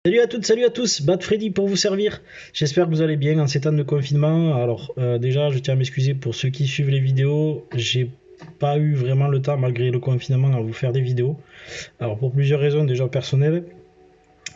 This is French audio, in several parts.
Salut à toutes, salut à tous, Bad Freddy pour vous servir. J'espère que vous allez bien en ces temps de confinement. Alors déjà, je tiens à m'excuser pour ceux qui suivent les vidéos. J'ai pas eu vraiment le temps, malgré le confinement, à vous faire des vidéos. Alors pour plusieurs raisons déjà personnelles.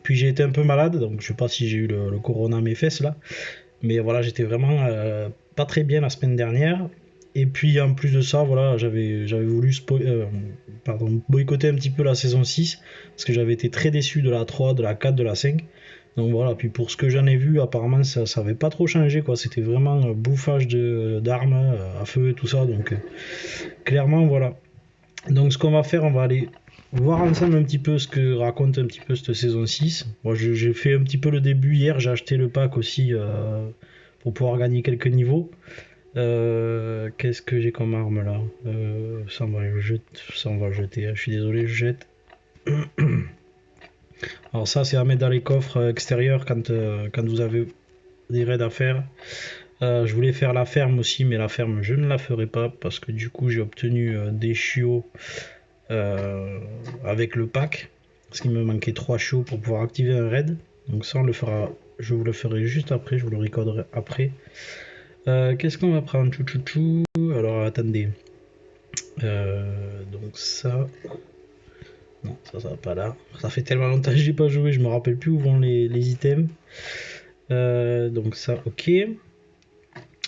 Puis j'ai été un peu malade, donc je sais pas si j'ai eu le corona à mes fesses là. Mais voilà, j'étais vraiment pas très bien la semaine dernière. Et puis en plus de ça, voilà, j'avais voulu boycotter un petit peu la saison 6 parce que j'avais été très déçu de la 3, de la 4, de la 5. Donc voilà, puis pour ce que j'en ai vu, apparemment ça avait pas trop changé quoi, c'était vraiment bouffage d'armes à feu et tout ça. Donc clairement voilà. Donc ce qu'on va faire, on va aller voir ensemble un petit peu ce que raconte un petit peu cette saison 6. Moi j'ai fait un petit peu le début hier, j'ai acheté le pack aussi pour pouvoir gagner quelques niveaux. Qu'est-ce que j'ai comme arme là ça, on va jeter, hein. Je suis désolé, je jette. Alors ça c'est à mettre dans les coffres extérieurs quand vous avez des raids à faire. Je voulais faire la ferme aussi, mais la ferme je ne la ferai pas parce que du coup j'ai obtenu des chiots avec le pack. Parce qu'il me manquait 3 chiots pour pouvoir activer un raid. Donc ça on le fera, je vous le ferai juste après, je vous le recorderai après. Qu'est-ce qu'on va prendre? Chou. Alors attendez. Donc ça. Non, ça va pas là. Ça fait tellement longtemps que j'ai pas joué, je me rappelle plus où vont les items. Donc ça, ok.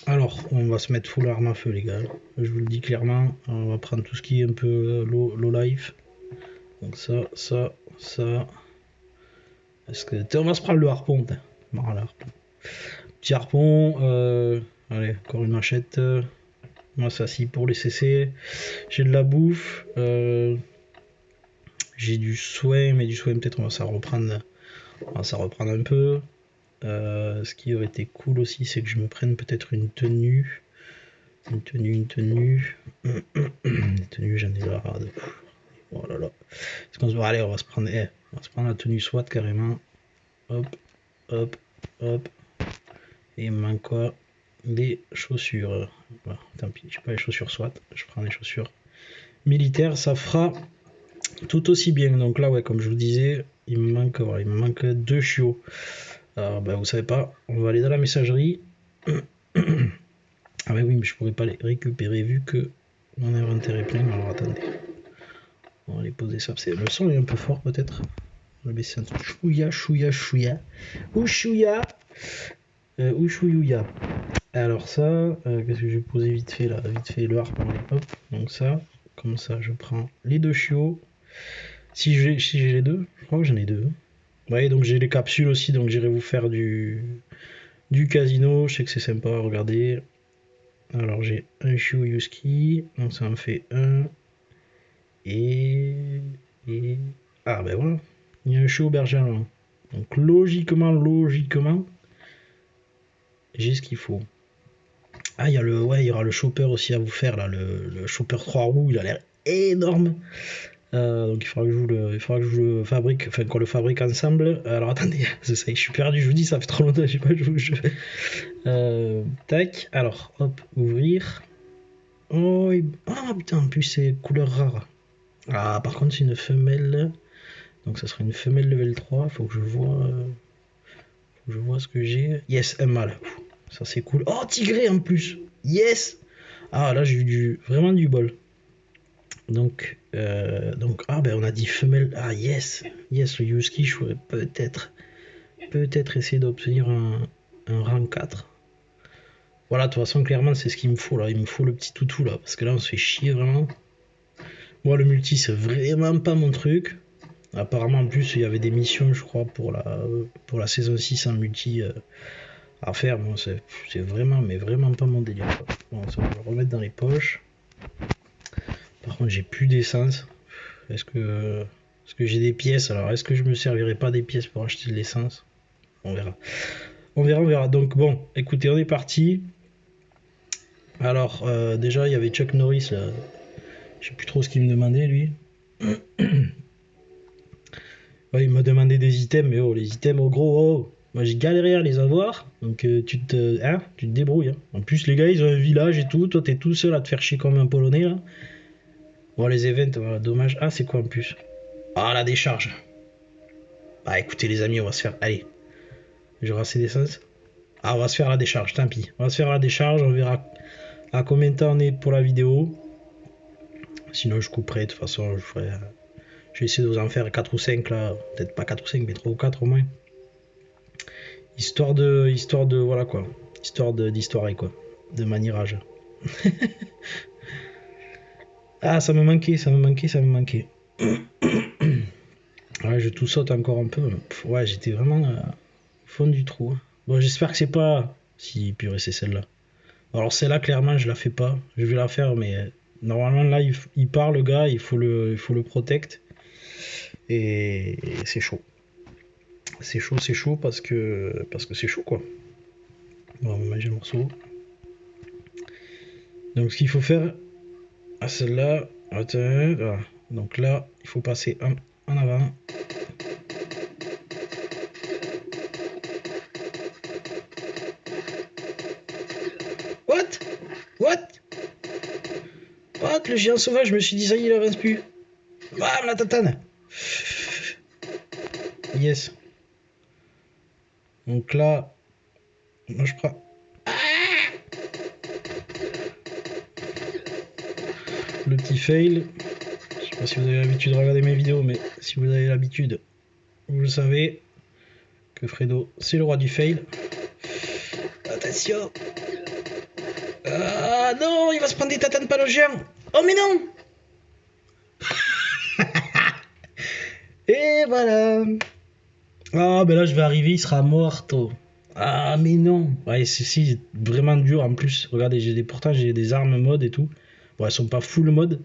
Alors, on va se mettre full arme à feu, les gars. Je vous le dis clairement, on va prendre tout ce qui est un peu low life. Donc ça. Est-ce que on va se prendre le harpon. Voilà, petit harpon. Allez, encore une machette. Moi, ça si pour les CC. J'ai de la bouffe. J'ai du soin, mais du soin peut-être on va s'en reprendre un peu. Ce qui aurait été cool aussi, c'est que je me prenne peut-être une tenue. Une tenue, j'en ai là. Oh là là. Est-ce qu'on se va aller, on va se prendre la tenue SWAT carrément. Hop, hop, hop. Et il me manque quoi? Des chaussures. Voilà, tant pis, j'ai pas les chaussures SWAT, je prends les chaussures militaires, ça fera tout aussi bien. Donc là, ouais, comme je vous disais, il me manque 2 chiots. Alors, ben, vous savez pas, on va aller dans la messagerie. Ah, mais oui, mais je pourrais pas les récupérer vu que mon inventaire est plein. Alors, attendez. On va les poser ça. Le son est un peu fort, peut-être. On va baisser un truc. Chouya. Ouchouya. Ouchouyouya. Alors, ça, qu'est-ce que je vais poser vite fait là? Vite fait le harpon. Hop. Donc, ça, comme ça, je prends les 2 chiots. Si j'ai les deux, je crois que j'en ai 2. Ouais, donc j'ai les capsules aussi, donc j'irai vous faire du casino. Je sais que c'est sympa, regardez. Alors j'ai un Shuyuski, donc ça en fait un. Et. Ah ben voilà, il y a un Shu aubergine là. Donc logiquement, j'ai ce qu'il faut. Ah, il y aura le chopper aussi à vous faire là, le chopper 3 roues, il a l'air énorme. Donc il faudra que je le fabrique, enfin qu'on le fabrique ensemble. Alors attendez, c'est ça, je suis perdu, je vous dis, ça fait trop longtemps que j'ai pas joué au jeu. Tac, alors hop, ouvrir. Oh, ah putain, en plus c'est couleur rare. Ah, par contre c'est une femelle, donc ça sera une femelle level 3, faut que je vois ce que j'ai. Yes, un mâle, ça c'est cool. Oh, tigré en plus, yes. Ah là j'ai eu vraiment du bol. Donc, ah ben on a dit femelle. Ah yes, le Yuski, je pourrais peut-être essayer d'obtenir un rang 4. Voilà, de toute façon, clairement, c'est ce qu'il me faut là. Il me faut le petit toutou là, parce que là, on se fait chier vraiment. Moi, le multi, c'est vraiment pas mon truc. Apparemment, en plus, il y avait des missions, je crois, pour la saison 6 en multi à faire. Moi, c'est vraiment, mais vraiment pas mon délire. Bon, ça, on va le remettre dans les poches. Par contre, j'ai plus d'essence. Est-ce que j'ai des pièces? Alors, est-ce que je me servirai pas des pièces pour acheter de l'essence? On verra. On verra. Donc, bon, écoutez, on est parti. Alors, déjà, il y avait Chuck Norris là. Je sais plus trop ce qu'il me demandait, lui. Ouais, il m'a demandé des items, mais oh, les items, oh gros, oh. Moi, j'ai galéré à les avoir. Donc, tu te débrouilles. Hein. En plus, les gars, ils ont un village et tout. Toi, t'es tout seul à te faire chier comme un Polonais, là. Bon, les events, voilà, dommage. Ah, c'est quoi en plus? Ah, la décharge. Ah, écoutez les amis, on va se faire... Allez, j'aurai assez d'essence. Ah, on va se faire la décharge, tant pis. On va se faire la décharge, on verra à combien de temps on est pour la vidéo. Sinon, je couperai, de toute façon, je ferai... Je vais essayer de vous en faire 4 ou 5 là. Peut-être pas 4 ou 5, mais 3 ou 4 au moins. Histoire de voilà quoi. Histoire d'histoire quoi. De manirage. Ah, ça me manquait, ça me manquait, ça me manquait. Ouais, je tout saute encore un peu. Pff, ouais, j'étais vraiment au fond du trou. Bon, j'espère que c'est pas... Si, purée, c'est celle-là. Alors celle-là, clairement, je la fais pas. Je vais la faire, mais normalement, là, il part, le gars, il faut le protect. Et c'est chaud. C'est chaud parce que c'est chaud, quoi. Bon, on va manger le morceau. Donc, ce qu'il faut faire à celle-là... Attends, voilà. Donc là, il faut passer en avant. What? Le géant sauvage, je me suis dit, ça y est, il avance plus. Bam, la tatane. Yes. Donc là, moi je prends... Le petit fail. Je sais pas si vous avez l'habitude de regarder mes vidéos, mais si vous avez l'habitude, vous le savez que Fredo, c'est le roi du fail. Attention. Ah non, il va se prendre des tatanes pas le géant. Oh mais non. Et voilà. Ah ben là je vais arriver, il sera mort. Ah mais non. Ouais, c'est vraiment dur en plus. Regardez, pourtant j'ai des armes mode et tout. Bon, elles sont pas full mode.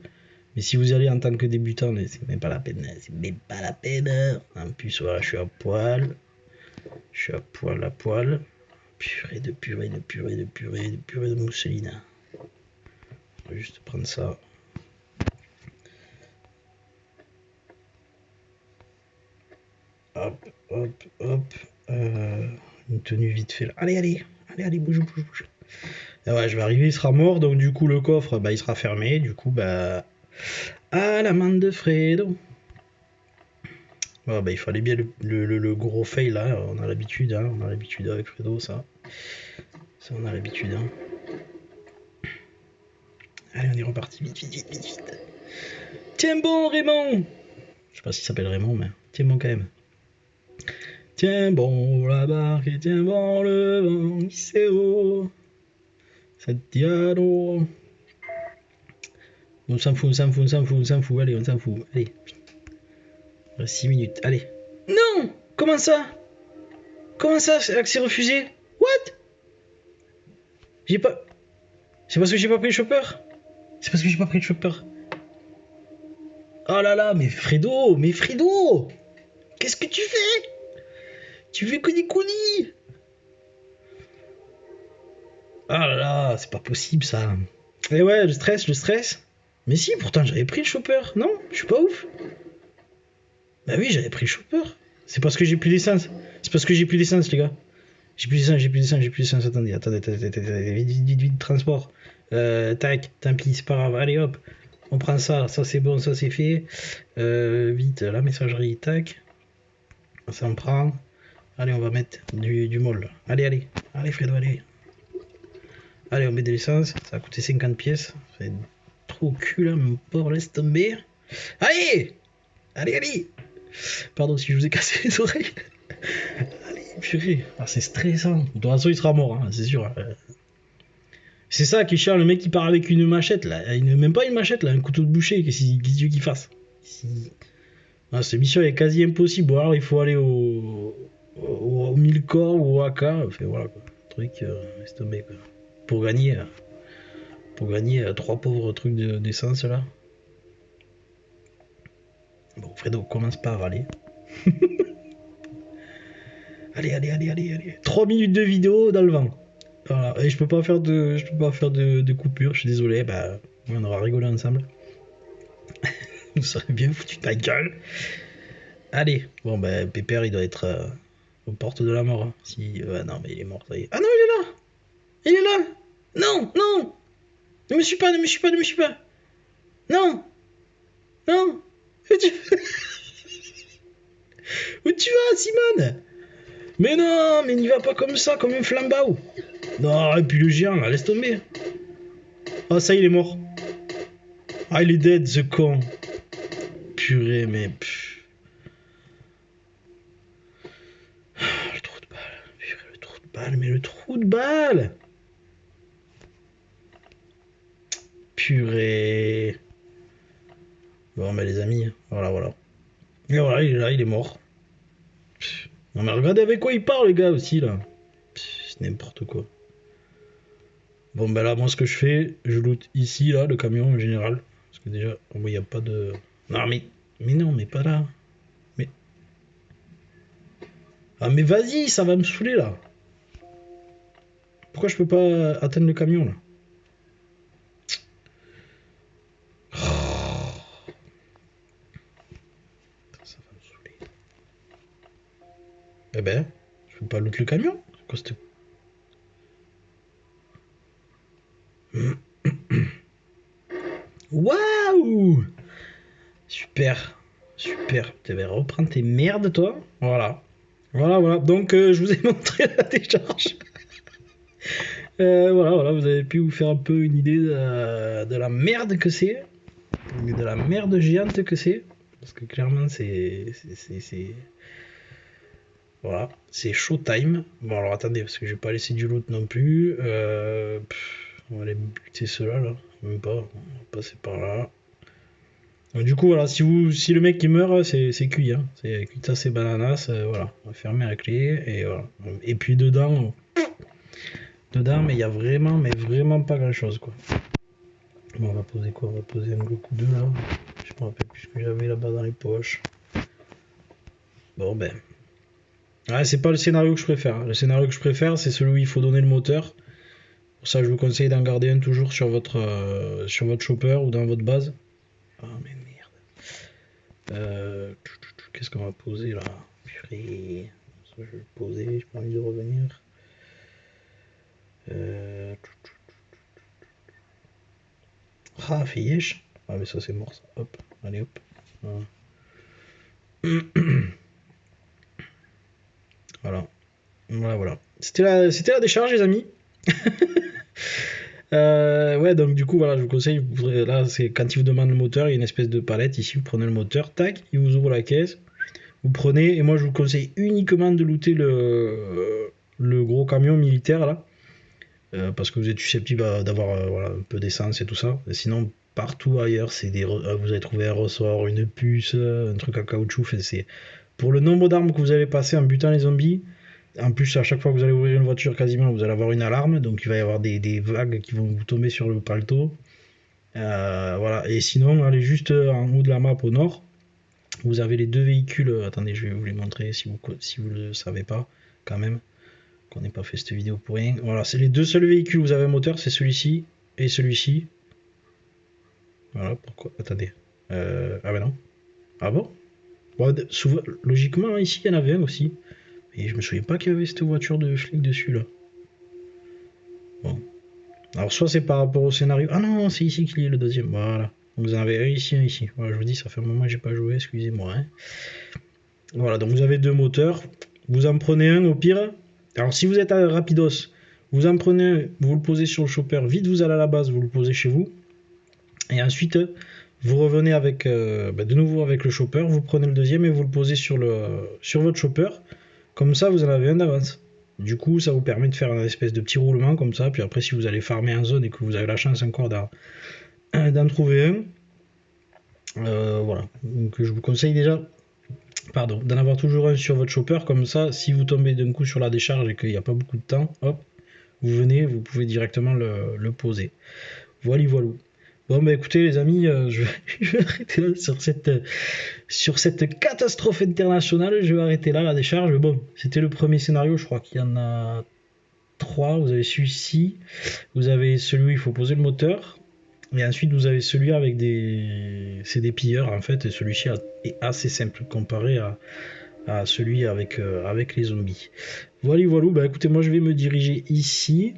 Mais si vous y allez en tant que débutant, c'est même pas la peine. C'est même pas la peine. En plus, voilà, je suis à poil. Je suis à poil. Purée de mousseline. On va juste prendre ça. Hop. Une tenue vite fait là. Allez, bouge. Et ouais, je vais arriver, il sera mort, donc du coup le coffre, bah, il sera fermé. Du coup, bah... à la main de Fredo. Ouais, bah, il fallait bien le gros fail là, on a l'habitude, hein, avec Fredo, ça on a l'habitude. Hein. Allez, on est reparti, vite. Tiens bon Raymond. Je sais pas s'il s'appelle Raymond, mais tiens bon quand même. Tiens bon la barque et tiens bon le vent, c'est haut. Santiago. On s'en fout, allez, on s'en fout, allez. 6 minutes, allez. Non. Comment ça, accès refusé? What? J'ai pas... C'est parce que j'ai pas pris le chopper. Oh là là, mais Fredo, qu'est-ce que tu fais? Tu fais que des conneries. Ah là là, c'est pas possible ça. Et ouais, le stress. Mais si, pourtant j'avais pris le chopper. Non, je suis pas ouf. Bah oui, j'avais pris le chopper. C'est parce que j'ai plus d'essence. Les gars. J'ai plus d'essence. Attendez. Vite, transport. Tac, tant pis, c'est pas grave. Allez hop, on prend ça c'est bon, ça c'est fait. Vite, la messagerie, tac. Ça en prend. Allez, on va mettre du molle. Allez, Fredo, allez. Allez, on met de l'essence. Ça a coûté 50 pièces. C'est trop cul là, mon pauvre, laisse tomber. Allez. Pardon si je vous ai cassé les oreilles. Allez, purée. Ah, c'est stressant. De toute façon, il sera mort, hein, c'est sûr. C'est ça qui est chiant, le mec qui part avec une machette là. Même pas une machette là, un couteau de boucher. Qu'est-ce qu'il fasse? Ah, cette mission est quasi impossible. Alors il faut aller au 1000 corps ou au AK. Enfin voilà quoi. Truc, laisse tomber quoi. Pour gagner 3 pauvres trucs d'essence là. Bon, Fredo, commence pas à râler. Allez. 3 minutes de vidéo dans le vent. Voilà, et je peux pas faire de coupure, je suis désolé, bah on aura rigolé ensemble. Vous serez bien foutu de ma gueule. Allez, bon bah Pépère il doit être aux portes de la mort. Hein. Si, non mais il est mort, ça y est. Ah non, il est là. Non. Ne me suis pas. Non. Où tu vas, Simone? Mais non, mais n'y va pas comme ça, comme un flambao. Non, et puis le géant, là, laisse tomber. Ah, ça, il est mort. Ah, il est dead, ce con. Purée, mais... Le trou de balle. Purée, le trou de balle, mais le trou de balle. Purée. Bon, bah les amis, voilà, voilà. Et voilà, il est là, il est mort. Non mais regardez avec quoi il parle, les gars, aussi, là. C'est n'importe quoi. Bon, bah là, moi, ce que je fais, je loot ici, là, le camion, en général. Parce que déjà, il n'y a pas de... Non, mais non, mais pas là. Mais... Ah, mais vas-y, ça va me saouler, là. Pourquoi je peux pas atteindre le camion, là? Ça va me saouler. Eh ben, je peux pas loot le camion. Quoi, c'était... Waouh! Super, super. Tu vas reprendre tes merdes, toi. Voilà. Voilà, voilà. Donc, je vous ai montré la décharge. Voilà, voilà. Vous avez pu vous faire un peu une idée de la merde que c'est. De la merde géante que c'est. Parce que clairement, c'est... Voilà. C'est showtime. Bon, alors attendez, parce que je vais pas laisser du loot non plus. On va aller buter ceux-là, là. Même pas. On va passer par là. Donc, du coup, voilà, si le mec qui meurt, c'est cuit, hein. C'est cuit, c'est bananas, voilà. On va fermer la clé, et voilà. Et puis dedans, mais il y a vraiment, mais vraiment pas grand chose, quoi. Bon, on va poser quoi? On va poser un Goku 2, là. Je me rappelle plus ce que j'avais là-bas dans les poches. Bon, ben. Ouais, c'est pas le scénario que je préfère. Le scénario que je préfère, c'est celui où il faut donner le moteur. Pour ça, je vous conseille d'en garder un toujours sur votre chopper ou dans votre base. Ah, mais merde. Qu'est-ce qu'on va poser là? Purée. Ça, je vais le poser, j'ai pas envie de revenir. Ah, Filleche. Ah, mais ça, c'est mort, ça. Hop, allez, hop. Voilà. Voilà, voilà. C'était la décharge, les amis. Ouais, donc du coup, voilà, je vous conseille, là, c'est quand il vous demande le moteur, il y a une espèce de palette, ici, vous prenez le moteur, tac, il vous ouvre la caisse, vous prenez, et moi je vous conseille uniquement de looter le gros camion militaire, là, parce que vous êtes susceptible d'avoir voilà, un peu d'essence et tout ça, et sinon, partout ailleurs, vous allez trouver un ressort, une puce, un truc à caoutchouc, c'est pour le nombre d'armes que vous allez passer en butant les zombies. En plus, à chaque fois que vous allez ouvrir une voiture, quasiment, vous allez avoir une alarme. Donc, il va y avoir des vagues qui vont vous tomber sur le paletot. Voilà. Et sinon, allez juste en haut de la map au nord. Vous avez les deux véhicules. Attendez, je vais vous les montrer si vous ne le savez pas, quand même. Qu'on n'ait pas fait cette vidéo pour rien. Voilà, c'est les deux seuls véhicules où vous avez un moteur. C'est celui-ci et celui-ci. Voilà, pourquoi? Attendez. Ah ben non. Ah bon? Bon, souvent, logiquement, ici, il y en avait un aussi. Et je me souviens pas qu'il y avait cette voiture de flic dessus là. Bon. Alors soit c'est par rapport au scénario. Ah non, c'est ici qu'il y a le deuxième. Voilà. Donc vous en avez un ici, un ici. Voilà, je vous dis, ça fait un moment que j'ai pas joué, excusez-moi. Hein. Voilà, donc vous avez deux moteurs. Vous en prenez un au pire. Alors si vous êtes à Rapidos, vous en prenez un, vous le posez sur le chopper. Vite vous allez à la base, vous le posez chez vous. Et ensuite, vous revenez avec de nouveau avec le chopper. Vous prenez le deuxième et vous le posez sur votre chopper. Comme ça, vous en avez un d'avance. Du coup, ça vous permet de faire un espèce de petit roulement comme ça. Puis après, si vous allez farmer en zone et que vous avez la chance encore d'en trouver un, voilà. Donc, je vous conseille déjà, d'en avoir toujours un sur votre chopper. Comme ça, si vous tombez d'un coup sur la décharge et qu'il n'y a pas beaucoup de temps, hop, vous venez, vous pouvez directement le poser. Voilà, voilà. Bon, bah écoutez, les amis, je vais arrêter là sur cette catastrophe internationale. Je vais arrêter là la décharge. Mais bon, c'était le premier scénario. Je crois qu'il y en a 3. Vous avez celui-ci. Vous avez celui où il faut poser le moteur. Et ensuite, vous avez celui avec c'est des pilleurs en fait. Et celui-ci est assez simple comparé à celui avec les zombies. Voilà, voilà. Bah écoutez, moi je vais me diriger ici.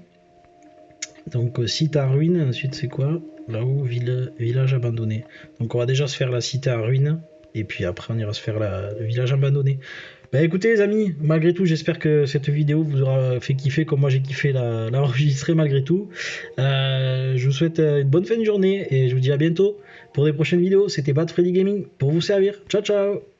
Donc site en ruine, ensuite c'est quoi? Là-haut, village abandonné. Donc on va déjà se faire la cité en ruine. Et puis après, on ira se faire le village abandonné. Bah écoutez les amis, malgré tout, j'espère que cette vidéo vous aura fait kiffer comme moi j'ai kiffé l'enregistrer malgré tout. Je vous souhaite une bonne fin de journée et je vous dis à bientôt pour des prochaines vidéos. C'était Bad Freddy Gaming pour vous servir. Ciao ciao.